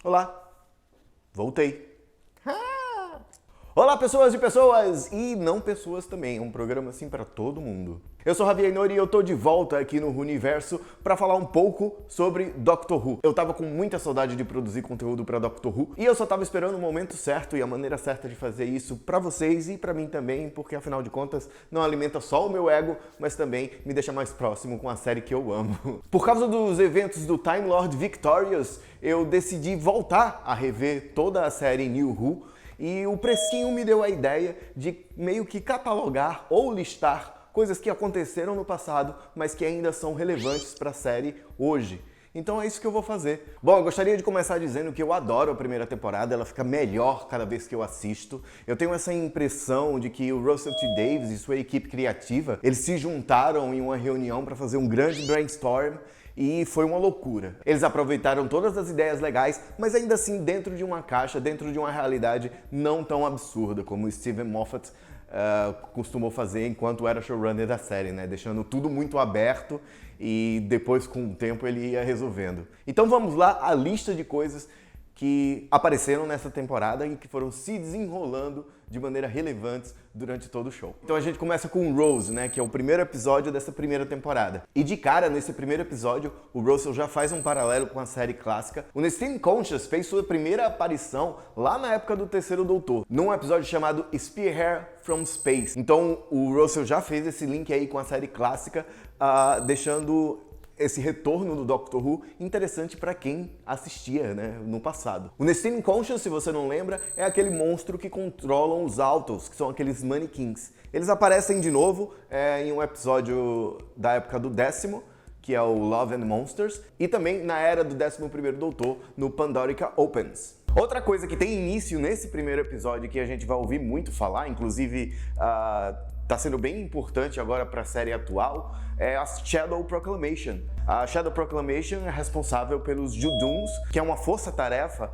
Olá, voltei. Olá pessoas e pessoas, e não pessoas também, é um programa assim para todo mundo. Eu sou Javier Nori e eu tô de volta aqui no Universo para falar um pouco sobre Doctor Who. Eu tava com muita saudade de produzir conteúdo para Doctor Who e eu só tava esperando o momento certo e a maneira certa de fazer isso para vocês e para mim também, porque afinal de contas não alimenta só o meu ego, mas também me deixa mais próximo com a série que eu amo. Por causa dos eventos do Time Lord Victorious, eu decidi voltar a rever toda a série New Who. E o precinho me deu a ideia de meio que catalogar ou listar coisas que aconteceram no passado, mas que ainda são relevantes para a série hoje. Então é isso que eu vou fazer. Bom, eu gostaria de começar dizendo que eu adoro a primeira temporada, ela fica melhor cada vez que eu assisto. Eu tenho essa impressão de que o Russell T Davies e sua equipe criativa, eles se juntaram em uma reunião para fazer um grande brainstorm e foi uma loucura. Eles aproveitaram todas as ideias legais, mas ainda assim dentro de uma caixa, dentro de uma realidade não tão absurda como o Steven Moffat costumou fazer enquanto era showrunner da série, né? Deixando tudo muito aberto e depois com o tempo ele ia resolvendo. Então vamos lá, a lista de coisas que apareceram nessa temporada e que foram se desenrolando de maneira relevante durante todo o show. Então a gente começa com Rose, né, que é o primeiro episódio dessa primeira temporada. E de cara, nesse primeiro episódio, o Russell já faz um paralelo com a série clássica. O Nesteen Conscious fez sua primeira aparição lá na época do Terceiro Doutor, num episódio chamado Spearhead from Space. Então o Russell já fez esse link aí com a série clássica, deixando esse retorno do Doctor Who interessante para quem assistia, né, no passado. O Nesteen Conscious, se você não lembra, é aquele monstro que controlam os Autos, que são aqueles manequins. Eles aparecem de novo em um episódio da época do 10º, que é o Love and Monsters, e também na era do 11º Doutor, no Pandorica Opens. Outra coisa que tem início nesse primeiro episódio que a gente vai ouvir muito falar, inclusive tá sendo bem importante agora para a série atual, é a Shadow Proclamation. A Shadow Proclamation é responsável pelos Judoons, que é uma força-tarefa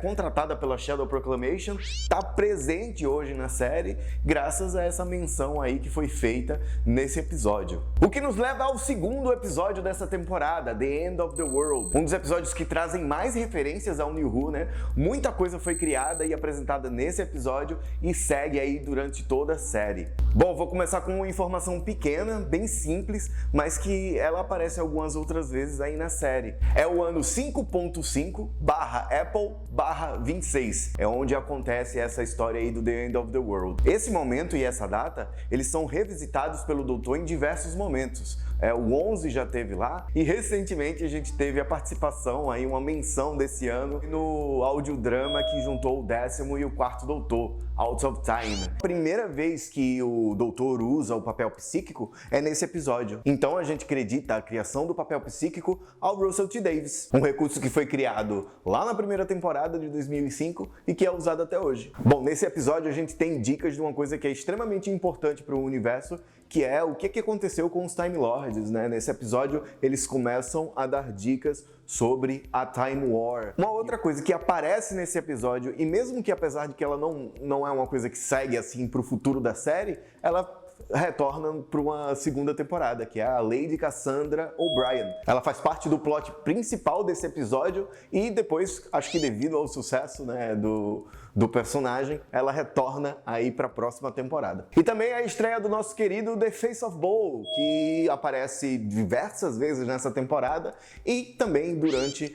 contratada pela Shadow Proclamation, está presente hoje na série, graças a essa menção aí que foi feita nesse episódio. O que nos leva ao segundo episódio dessa temporada, The End of the World. Um dos episódios que trazem mais referências ao New Who, né? Muita coisa foi criada e apresentada nesse episódio e segue aí durante toda a série. Bom, vou começar com uma informação pequena, bem simples, mas que ela aparece algumas outras vezes aí na série. É o ano 5.5/Apple/26. É onde acontece essa história aí do The End of the World. Esse momento e essa data, eles são revisitados pelo Doutor em diversos momentos. O 11 já teve lá e recentemente a gente teve a participação aí, uma menção desse ano no audiodrama que juntou o 10º e o 4º Doutor, Out of Time. A primeira vez que o Doutor usa o papel psíquico é nesse episódio. Então a gente acredita a criação do papel psíquico ao Russell T Davies, um recurso que foi criado lá na primeira temporada de 2005 e que é usado até hoje. Bom, nesse episódio a gente tem dicas de uma coisa que é extremamente importante para o universo, que é o que aconteceu com os Time Lords, né? Nesse episódio eles começam a dar dicas sobre a Time War. Uma outra coisa que aparece nesse episódio, e mesmo que apesar de que ela não é uma coisa que segue assim pro futuro da série, ela retorna para uma segunda temporada, que é a Lady Cassandra O'Brien. Ela faz parte do plot principal desse episódio e depois, acho que devido ao sucesso, né, do personagem, ela retorna aí para a próxima temporada. E também a estreia do nosso querido The Face of Boe, que aparece diversas vezes nessa temporada e também durante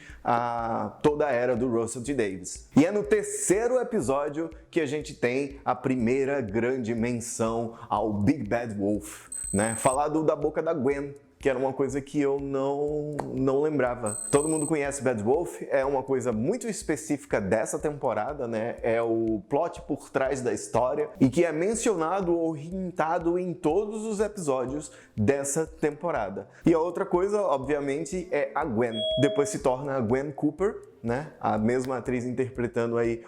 toda a era do Russell T Davies. E é no terceiro episódio que a gente tem a primeira grande menção ao Big Bad Wolf, né? Falado da boca da Gwen, que era uma coisa que eu não lembrava. Todo mundo conhece Bad Wolf, é uma coisa muito específica dessa temporada, né? É o plot por trás da história e que é mencionado ou hintado em todos os episódios dessa temporada. E a outra coisa, obviamente, é a Gwen. Depois se torna a Gwen Cooper, né? A mesma atriz interpretando aí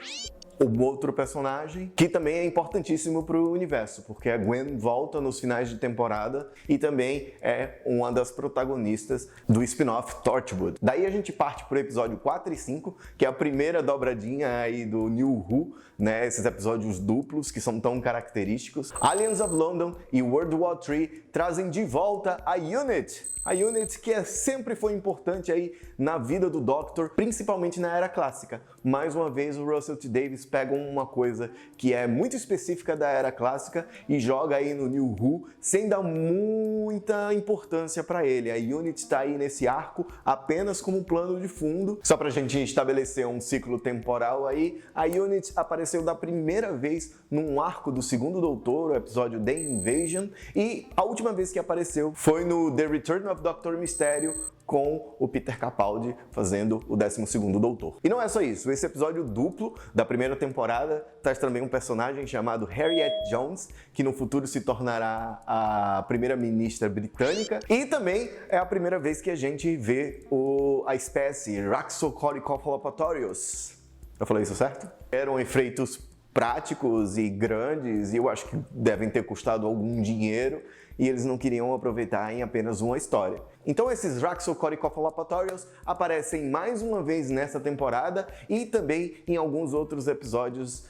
um outro personagem que também é importantíssimo para o universo, porque a Gwen volta nos finais de temporada e também é uma das protagonistas do spin-off Torchwood. Daí a gente parte para o episódio 4 e 5, que é a primeira dobradinha aí do New Who, né? Esses episódios duplos que são tão característicos. Aliens of London e World War III trazem de volta a Unit. A Unit que sempre foi importante aí na vida do Doctor, principalmente na Era Clássica. Mais uma vez o Russell T. Davies pega uma coisa que é muito específica da Era Clássica e joga aí no New Who sem dar muita importância para ele. A Unit está aí nesse arco apenas como plano de fundo. Só pra gente estabelecer um ciclo temporal aí, a Unit apareceu da primeira vez num arco do segundo Doutor, o episódio The Invasion, e a última vez que apareceu foi no The Return of Dr. Mysterio, com o Peter Capaldi fazendo o 12º Doutor. E não é só isso, esse episódio duplo da primeira temporada traz também um personagem chamado Harriet Jones, que no futuro se tornará a primeira-ministra britânica, e também é a primeira vez que a gente vê a espécie Raxocorycophalopatorius. Eu falei isso certo? Eram efeitos práticos e grandes, e eu acho que devem ter custado algum dinheiro, e eles não queriam aproveitar em apenas uma história. Então esses Raxocorycophalopatorius aparecem mais uma vez nessa temporada e também em alguns outros episódios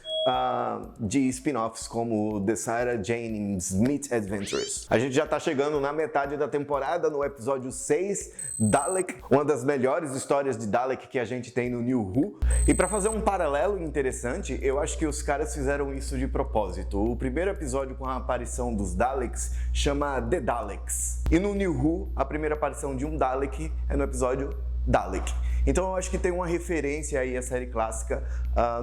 de spin-offs como The Sarah Jane Smith Adventures. A gente já tá chegando na metade da temporada, no episódio 6, Dalek, uma das melhores histórias de Dalek que a gente tem no New Who. E para fazer um paralelo interessante, eu acho que os caras fizeram isso de propósito. O primeiro episódio com a aparição dos Daleks chama The Daleks. E no New Who, a primeira aparição de um Dalek é no episódio Dalek. Então eu acho que tem uma referência aí à série clássica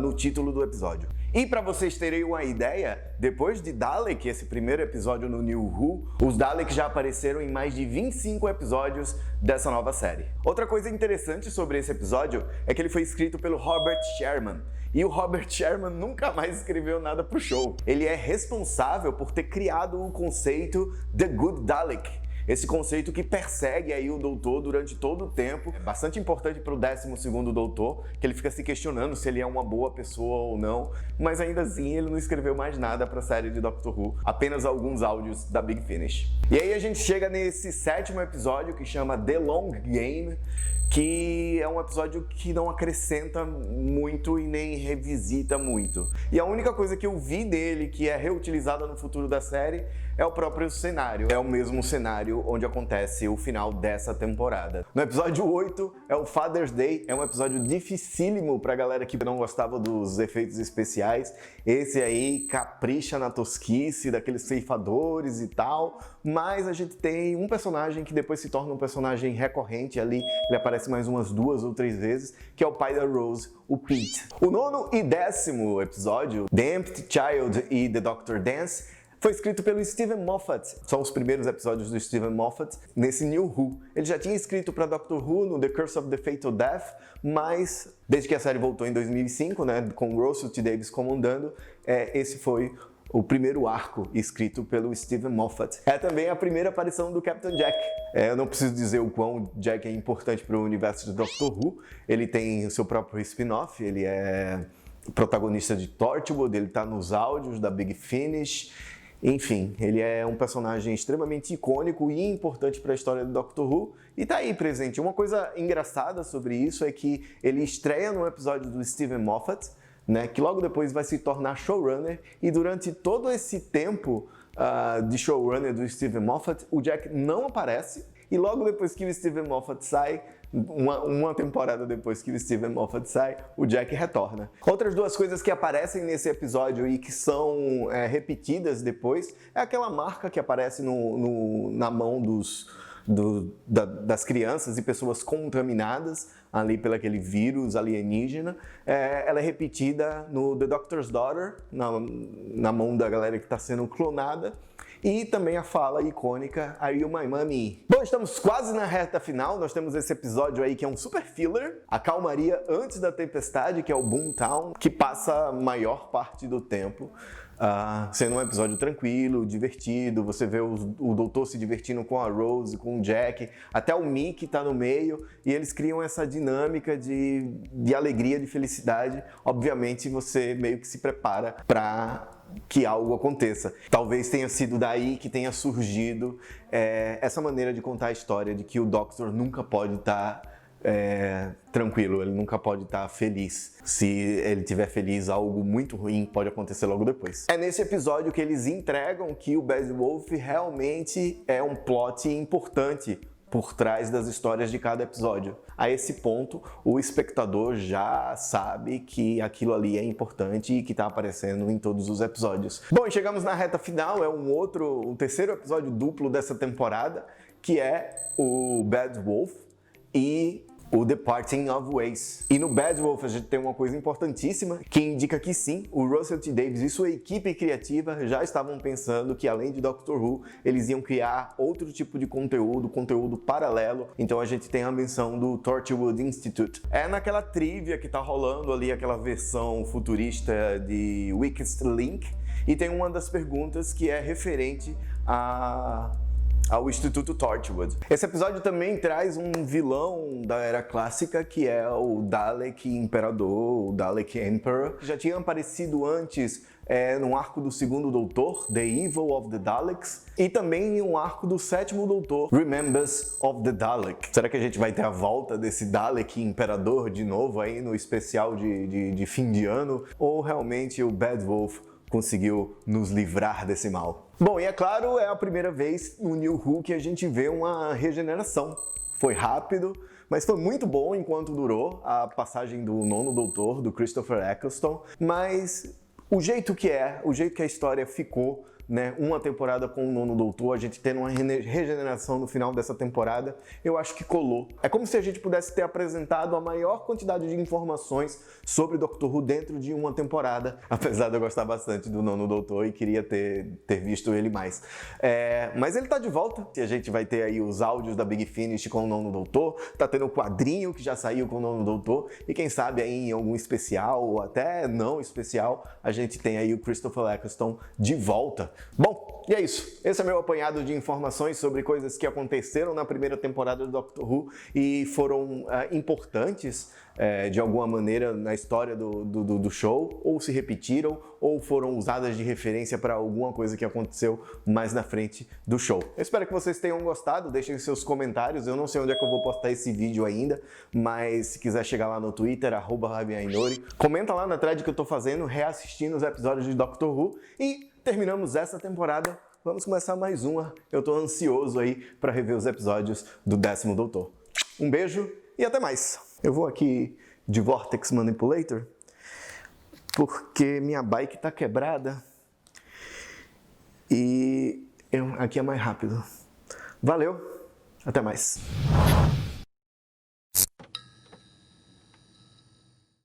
no título do episódio. E para vocês terem uma ideia, depois de Dalek, esse primeiro episódio no New Who, os Daleks já apareceram em mais de 25 episódios dessa nova série. Outra coisa interessante sobre esse episódio é que ele foi escrito pelo Robert Sherman. E o Robert Sherman nunca mais escreveu nada pro show. Ele é responsável por ter criado o conceito The Good Dalek. Esse conceito que persegue aí o Doutor durante todo o tempo. É bastante importante para o 12º Doutor, que ele fica se questionando se ele é uma boa pessoa ou não, mas ainda assim ele não escreveu mais nada para a série de Doctor Who, apenas alguns áudios da Big Finish. E aí a gente chega nesse 7º episódio que chama The Long Game, que é um episódio que não acrescenta muito e nem revisita muito. E a única coisa que eu vi dele que é reutilizada no futuro da série é o próprio cenário. É o mesmo cenário onde acontece o final dessa temporada. No episódio 8 é o Father's Day, é um episódio dificílimo pra galera que não gostava dos efeitos especiais. Esse aí capricha na tosquice daqueles ceifadores e tal, mas a gente tem um personagem que depois se torna um personagem recorrente ali, ele aparece mais umas 2 ou 3 vezes, que é o pai da Rose, o Pete. O 9º e 10º episódio, The Empty Child e The Doctor Dance, foi escrito pelo Steven Moffat. São os primeiros episódios do Steven Moffat nesse New Who. Ele já tinha escrito para Doctor Who no The Curse of the Fatal Death, mas desde que a série voltou em 2005, né, com o Russell T. Davies comandando, esse foi o primeiro arco escrito pelo Steven Moffat. É também a primeira aparição do Captain Jack. Eu não preciso dizer o quão Jack é importante para o universo de Doctor Who. Ele tem o seu próprio spin-off, ele é protagonista de Torchwood, ele está nos áudios da Big Finish. Enfim, ele é um personagem extremamente icônico e importante para a história do Doctor Who e tá aí presente. Uma coisa engraçada sobre isso é que ele estreia num episódio do Steven Moffat, né, que logo depois vai se tornar showrunner, e durante todo esse tempo de showrunner do Steven Moffat, o Jack não aparece, e logo depois que o Steven Moffat sai, uma temporada depois que o Steven Moffat sai, o Jack retorna. Outras 2 coisas que aparecem nesse episódio e que são repetidas depois é aquela marca que aparece na mão das crianças e pessoas contaminadas ali pelo aquele vírus alienígena. Ela é repetida no The Doctor's Daughter, na mão da galera que está sendo clonada. E também a fala icônica, Are You My Mommy? Bom, estamos quase na reta final, nós temos esse episódio aí que é um super filler, a calmaria antes da tempestade, que é o Boomtown, que passa a maior parte do tempo sendo um episódio tranquilo, divertido. Você vê o doutor se divertindo com a Rose, com o Jack, até o Mickey tá no meio, e eles criam essa dinâmica de alegria, de felicidade. Obviamente você meio que se prepara para que algo aconteça. Talvez tenha sido daí que tenha surgido essa maneira de contar a história de que o Doctor nunca pode estar tranquilo, ele nunca pode estar feliz. Se ele estiver feliz, algo muito ruim pode acontecer logo depois. É nesse episódio que eles entregam que o Bad Wolf realmente é um plot importante por trás das histórias de cada episódio. A esse ponto, o espectador já sabe que aquilo ali é importante e que está aparecendo em todos os episódios. Bom, e chegamos na reta final, é um terceiro episódio duplo dessa temporada, que é o Bad Wolf e o The Parting of Ways. E no Bad Wolf a gente tem uma coisa importantíssima que indica que sim, o Russell T. Davies e sua equipe criativa já estavam pensando que além de Doctor Who, eles iam criar outro tipo de conteúdo paralelo. Então a gente tem a menção do Torchwood Institute. É naquela trivia que tá rolando ali, aquela versão futurista de Weakest Link, e tem uma das perguntas que é referente ao Instituto Torchwood. Esse episódio também traz um vilão da era clássica, que é o Dalek Imperador, o Dalek Emperor, que já tinha aparecido antes no arco do segundo Doutor, The Evil of the Daleks, e também em um arco do sétimo Doutor, Remembers of the Dalek. Será que a gente vai ter a volta desse Dalek Imperador de novo aí no especial de fim de ano? Ou realmente o Bad Wolf conseguiu nos livrar desse mal? Bom, e é claro, é a primeira vez no New Who que a gente vê uma regeneração. Foi rápido, mas foi muito bom enquanto durou a passagem do nono doutor, do Christopher Eccleston, mas o jeito que a história ficou, né, uma temporada com o nono doutor, a gente tendo uma regeneração no final dessa temporada, eu acho que colou. É como se a gente pudesse ter apresentado a maior quantidade de informações sobre Doctor Who dentro de uma temporada, apesar de eu gostar bastante do nono doutor e queria ter visto ele mais. Mas ele tá de volta, e a gente vai ter aí os áudios da Big Finish com o nono doutor, tá tendo o quadrinho que já saiu com o nono doutor, e quem sabe aí em algum especial, ou até não especial, a gente tem aí o Christopher Eccleston de volta. Bom, e é isso. Esse é meu apanhado de informações sobre coisas que aconteceram na primeira temporada do Doctor Who e foram importantes de alguma maneira na história do show, ou se repetiram, ou foram usadas de referência para alguma coisa que aconteceu mais na frente do show. Eu espero que vocês tenham gostado, deixem seus comentários. Eu não sei onde é que eu vou postar esse vídeo ainda, mas se quiser chegar lá no Twitter, @RaviAinori, comenta lá na thread que eu tô fazendo, reassistindo os episódios de Doctor Who, e terminamos essa temporada, vamos começar mais uma. Eu tô ansioso aí para rever os episódios do 10º Doutor. Um beijo e até mais. Eu vou aqui de Vortex Manipulator, porque minha bike tá quebrada e aqui é mais rápido. Valeu, até mais.